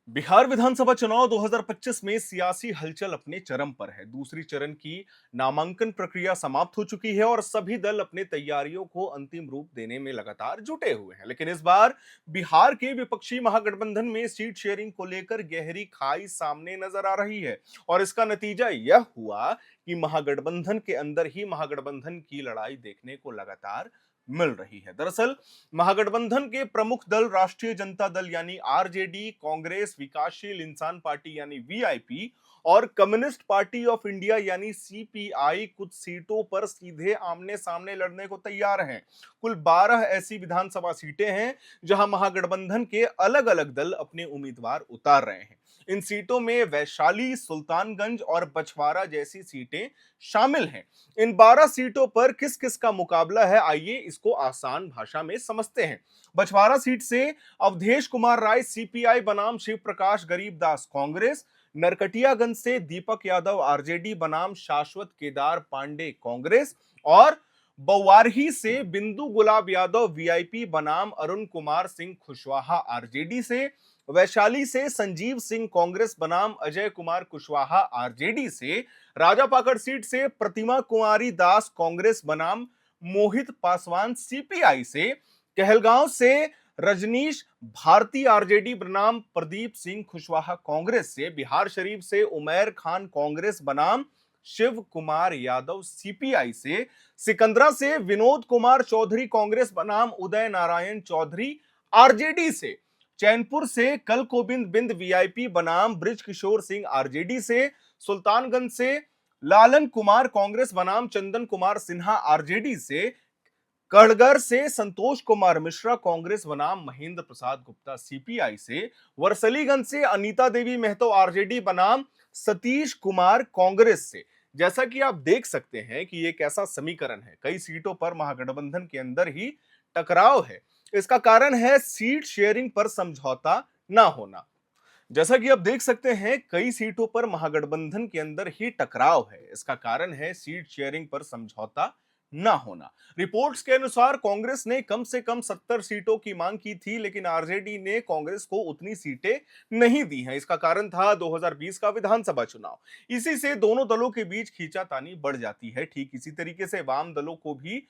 बिहार विधानसभा चुनाव 2025 में सियासी हलचल अपने चरम पर है। दूसरी चरण की नामांकन प्रक्रिया समाप्त हो चुकी है और सभी दल अपने तैयारियों को अंतिम रूप देने में लगातार जुटे हुए हैं। लेकिन इस बार बिहार के विपक्षी महागठबंधन में सीट शेयरिंग को लेकर गहरी खाई सामने नजर आ रही है और इसका नतीजा यह हुआ कि महागठबंधन के अंदर ही महागठबंधन की लड़ाई देखने को लगातार मिल रही है। दरअसल महागठबंधन के प्रमुख दल राष्ट्रीय जनता दल यानी आरजेडी, कांग्रेस, विकासशील इंसान पार्टी यानी वीआईपी और कम्युनिस्ट पार्टी ऑफ इंडिया यानी सीपीआई कुछ सीटों पर सीधे आमने सामने लड़ने को तैयार हैं। कुल 12 ऐसी विधानसभा सीटें हैं जहां महागठबंधन के अलग अलग दल अपने उम्मीदवार उतार रहे हैं। इन सीटों में वैशाली, सुल्तानगंज और बछवाड़ा जैसी सीटें शामिल हैं। इन 12 सीटों पर किस किस का मुकाबला है, आइए इसको आसान भाषा में समझते हैं। बछवाड़ा सीट से अवधेश कुमार राय सीपीआई बनाम शिव प्रकाश गरीबदास कांग्रेस, नरकटियागंज से दीपक यादव आरजेडी बनाम शाश्वत केदार पांडे कांग्रेस और बवारही से बिंदु गुलाब यादव वीआईपी बनाम अरुण कुमार सिंह कुशवाहा आरजेडी से, वैशाली से संजीव सिंह कांग्रेस बनाम अजय कुमार कुशवाहा आरजेडी से, राजापाकड़ सीट से प्रतिमा कुमारी दास कांग्रेस बनाम मोहित पासवान सीपीआई से, कहलगांव से रजनीश भारती आरजेडी बनाम प्रदीप सिंह कुशवाहा कांग्रेस से, बिहार शरीफ से उमैर खान कांग्रेस बनाम शिव कुमार यादव सीपीआई से, सिकंदरा से विनोद कुमार चौधरी कांग्रेस बनाम उदय नारायण चौधरी आरजेडी से, चैनपुर से कल गोविंद बिंद वीआईपी बनाम ब्रिज किशोर सिंह आरजेडी से, सुल्तानगंज से लालन कुमार कांग्रेस बनाम चंदन कुमार सिन्हा आरजेडी से, कड़गर से संतोष कुमार मिश्रा कांग्रेस बनाम महेंद्र प्रसाद गुप्ता सीपीआई से, वरसलीगंज से अनीता देवी महतो आरजेडी बनाम सतीश कुमार कांग्रेस से। जैसा कि आप देख सकते हैं कि ये कैसा समीकरण है, कई सीटों पर महागठबंधन के अंदर ही टकराव है। इसका कारण है सीट शेयरिंग पर समझौता ना होना। जैसा कि आप देख सकते हैं कई सीटों पर महागठबंधन के अंदर ही टकराव है, इसका कारण है सीट शेयरिंग पर समझौता ना होना। रिपोर्ट्स के अनुसार कांग्रेस ने कम से कम 70 सीटों की मांग की थी, लेकिन आरजेडी ने कांग्रेस को उतनी सीटें नहीं दी हैं। इसका कारण था 2020 का विधानसभा चुनाव। इसी से दोनों दलों के बीच खींचातानी बढ़ जाती है। ठीक इसी तरीके से वाम दलों को भी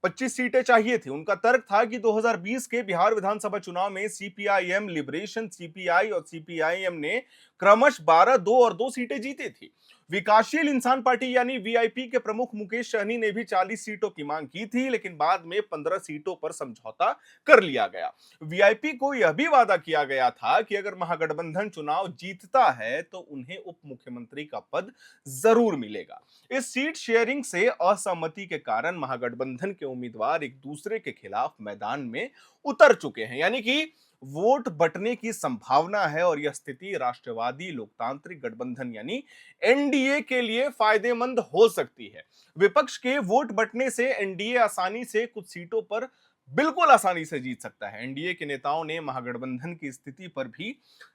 25 सीटें चाहिए थी। उनका तर्क था कि 2020 के बिहार विधानसभा चुनाव में सीपीआईएम, लिबरेशन सीपीआई और सीपीआईएम ने क्रमशः 12, 2 और 2 सीटें जीती थी। विकासशील इंसान पार्टी यानी वीआईपी के प्रमुख मुकेश सहनी ने भी 40 सीटों की मांग की थी, लेकिन बाद में 15 सीटों पर समझौता कर लिया गया। वीआईपी को यह भी वादा किया गया था कि अगर महागठबंधन चुनाव जीतता है तो उन्हें उप मुख्यमंत्री का पद जरूर मिलेगा। इस सीट शेयरिंग से असहमति के कारण महागठबंधन के उम्मीदवार एक दूसरे के खिलाफ मैदान में उतर चुके हैं, यानी कि वोट बंटने की संभावना है और यह स्थिति राष्ट्रवादी लोकतांत्रिक गठबंधन यानी एनडीए के लिए फायदेमंद हो सकती है। विपक्ष के वोट बंटने से एनडीए आसानी से कुछ सीटों पर बिल्कुल आसानी से जीत सकता है। एनडीए के नेताओं ने महागठबंधन की स्थिति पर भी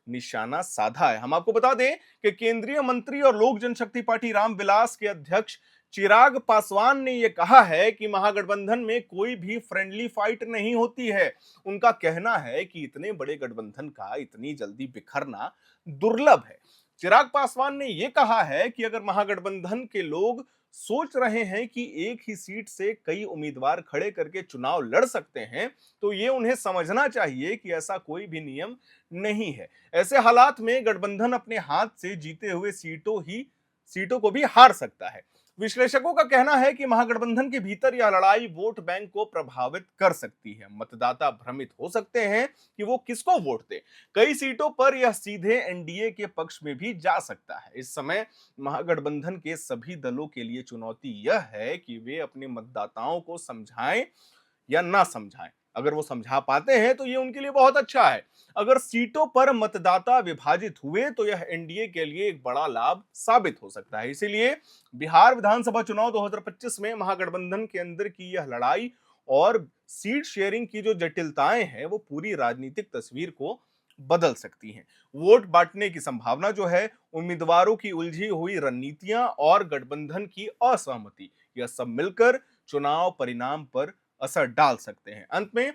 निशाना साधा है। हम आपको बता दें कि केंद्रीय मंत्री और लोक जनशक्ति पार्टी रामविलास के अध्यक्ष चिराग पासवान ने यह कहा है कि महागठबंधन में कोई भी फ्रेंडली फाइट नहीं होती है। उनका कहना है कि इतने बड़े गठबंधन का इतनी जल्दी बिखरना दुर्लभ है। चिराग पासवान ने यह कहा है कि अगर महागठबंधन के लोग सोच रहे हैं कि एक ही सीट से कई उम्मीदवार खड़े करके चुनाव लड़ सकते हैं, तो ये उन्हें समझना चाहिए कि ऐसा कोई भी नियम नहीं है। ऐसे हालात में गठबंधन अपने हाथ से जीते हुए सीटों को भी हार सकता है। विश्लेषकों का कहना है कि महागठबंधन के भीतर यह लड़ाई वोट बैंक को प्रभावित कर सकती है। मतदाता भ्रमित हो सकते हैं कि वो किसको वोट दें। कई सीटों पर यह सीधे एनडीए के पक्ष में भी जा सकता है। इस समय महागठबंधन के सभी दलों के लिए चुनौती यह है कि वे अपने मतदाताओं को समझाएं या ना समझाएं। अगर वो समझा पाते हैं तो ये उनके लिए बहुत अच्छा है। अगर सीटों पर मतदाता विभाजित हुए तो यह एनडीए के लिए एक बड़ा लाभ साबित हो सकता है। इसीलिए बिहार विधानसभा चुनाव 2025 में महागठबंधन के अंदर की यह लड़ाई और सीट शेयरिंग की जो जटिलताएं हैं वो पूरी राजनीतिक तस्वीर को बदल सकती हैं। वोट बांटने की संभावना जो है, उम्मीदवारों की उलझी हुई रणनीतियां और गठबंधन की असहमति, यह सब मिलकर चुनाव परिणाम पर असर डाल सकते हैं। अंत में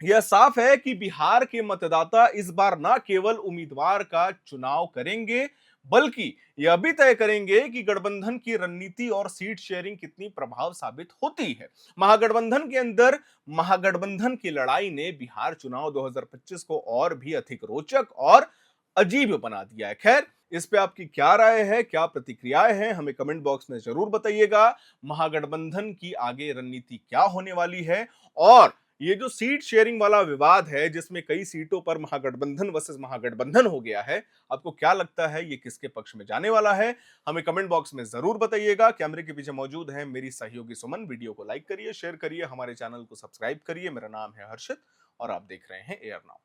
यह साफ है कि बिहार के मतदाता इस बार न केवल उम्मीदवार का चुनाव करेंगे, बल्कि यह भी तय करेंगे कि गठबंधन की रणनीति और सीट शेयरिंग कितनी प्रभाव साबित होती है। महागठबंधन के अंदर महागठबंधन की लड़ाई ने बिहार चुनाव 2025 को और भी अधिक रोचक और अजीब बना दिया है। खैर, इस पे आपकी क्या राय है, क्या प्रतिक्रियाएं हैं, हमें कमेंट बॉक्स में जरूर बताइएगा। महागठबंधन की आगे रणनीति क्या होने वाली है, और ये जो सीट शेयरिंग वाला विवाद है जिसमें कई सीटों पर महागठबंधन वर्सेस महागठबंधन हो गया है, आपको क्या लगता है ये किसके पक्ष में जाने वाला है? हमें कमेंट बॉक्स में जरूर बताइएगा। कैमरे के पीछे मौजूद है मेरी सहयोगी सुमन। वीडियो को लाइक करिए, शेयर करिए, हमारे चैनल को सब्सक्राइब करिए। मेरा नाम है हर्षित और आप देख रहे हैं एयर नाउ।